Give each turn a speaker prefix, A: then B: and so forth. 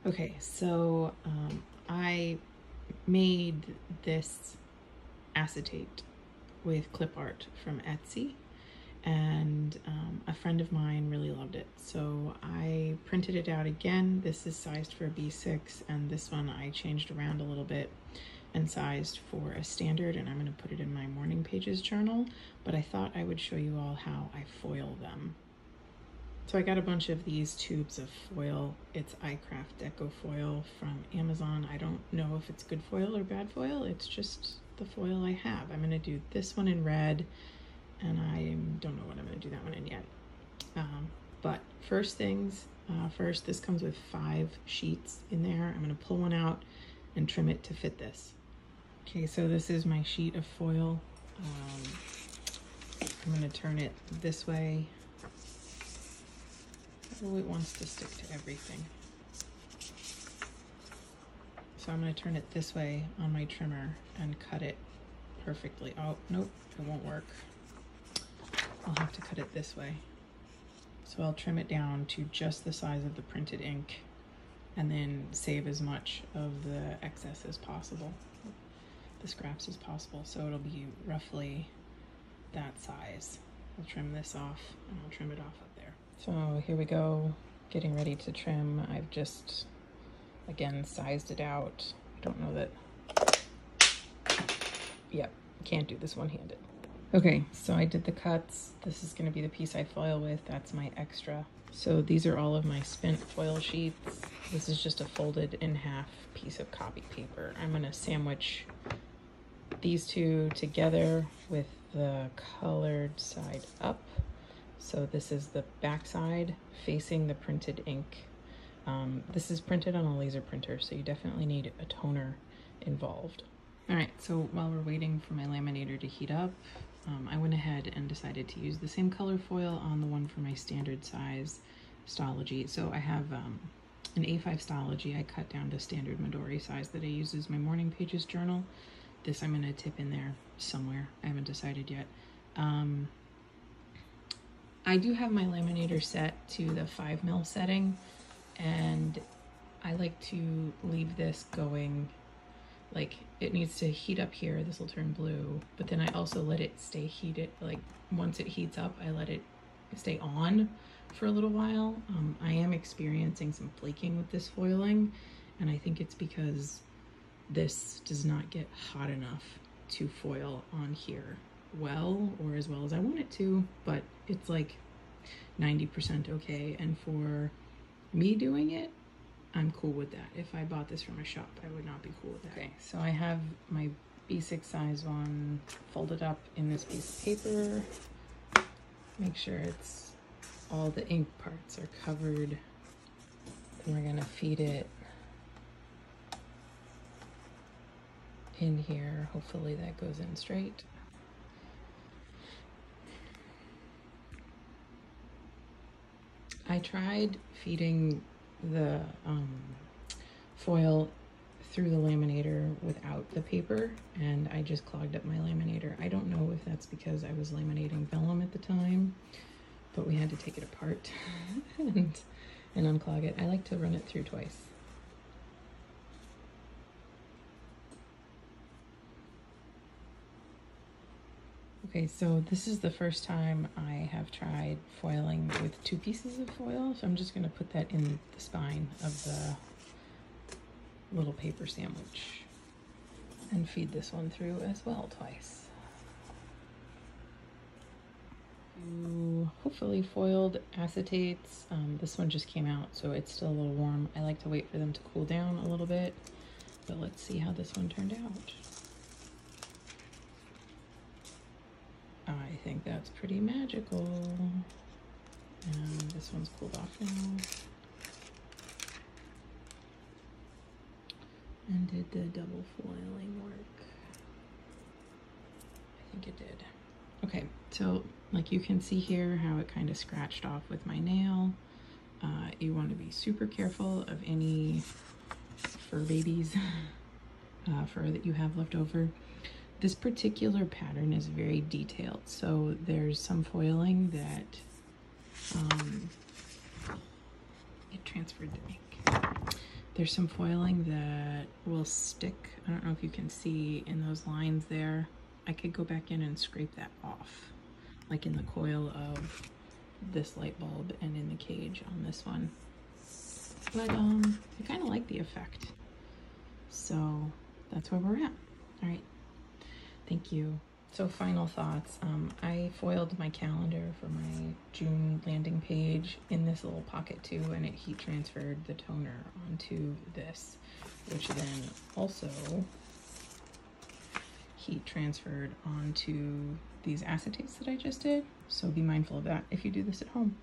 A: Okay, so I made this acetate with clip art from Etsy, and a friend of mine really loved it. So I printed it out again. This is sized for a B6, and this one I changed around a little bit and sized for a standard, and I'm going to put it in my morning pages journal, but I thought I would show you all how I foil them. So I got a bunch of these tubes of foil. It's iCraft Deco foil from Amazon. I don't know if it's good foil or bad foil. It's just the foil I have. I'm gonna do this one in red, and I don't know what I'm gonna do that one in yet. But first things first, this comes with 5 sheets in there. I'm gonna pull one out and trim it to fit this. Okay, so this is my sheet of foil. I'm gonna turn it this way. Oh, it wants to stick to everything. So I'm going to turn it this way on my trimmer and cut it perfectly. Oh, nope, it won't work. I'll have to cut it this way. So I'll trim it down to just the size of the printed ink and then save as much of the excess as possible, the scraps as possible. So it'll be roughly that size. I'll trim this off and I'll trim it off up there. So here we go, getting ready to trim. I've just, again, sized it out. I don't know that, yep, can't do this one-handed. Okay, so I did the cuts. This is gonna be the piece I foil with. That's my extra. So these are all of my spent foil sheets. This is just a folded in half piece of copy paper. I'm gonna sandwich these two together with the colored side up. So this is the back side facing the printed ink. This is printed on a laser printer, so you definitely need a toner involved. All right, so while we're waiting for my laminator to heat up, I went ahead and decided to use the same color foil on the one for my standard size Stalogy. So I have an A5 Stalogy I cut down to standard Midori size that I use as my morning pages journal. This I'm gonna tip in there somewhere. I haven't decided yet. I do have my laminator set to the 5mm setting, and I like to leave this going, like it needs to heat up here, this will turn blue, but then I also let it stay heated, like once it heats up, I let it stay on for a little while. I am experiencing some flaking with this foiling, and I think it's because this does not get hot enough to foil on here well, or as well as I want it to, but it's like 90% okay, and for me doing it, I'm cool with that. If I bought this from a shop, I would not be cool with that. Okay, so I have my B6 size one folded up in this piece of paper. Make sure it's all the ink parts are covered. Then we're gonna feed it in here. Hopefully that goes in straight. I tried feeding the foil through the laminator without the paper, and I just clogged up my laminator. I don't know if that's because I was laminating vellum at the time, but we had to take it apart and unclog it. I like to run it through twice. Okay, so this is the first time I have tried foiling with 2 pieces of foil, so I'm just going to put that in the spine of the little paper sandwich and feed this one through as well twice. Hopefully foiled acetates. This one just came out, so it's still a little warm. I like to wait for them to cool down a little bit, but let's see how this one turned out. I think that's pretty magical. And this one's cooled off now. And did the double foiling work? I think it did. Okay, so like you can see here how it kind of scratched off with my nail. You want to be super careful of any fur babies, fur that you have left over. This particular pattern is very detailed, so there's some foiling that it transferred the ink. There's some foiling that will stick. I don't know if you can see in those lines there. I could go back in and scrape that off, like in the coil of this light bulb and in the cage on this one. But I kind of like the effect. So that's where we're at. All right, thank you. So final thoughts. I foiled my calendar for my June landing page in this little pocket too, and it heat transferred the toner onto this, which then also heat transferred onto these acetates that I just did. So be mindful of that if you do this at home.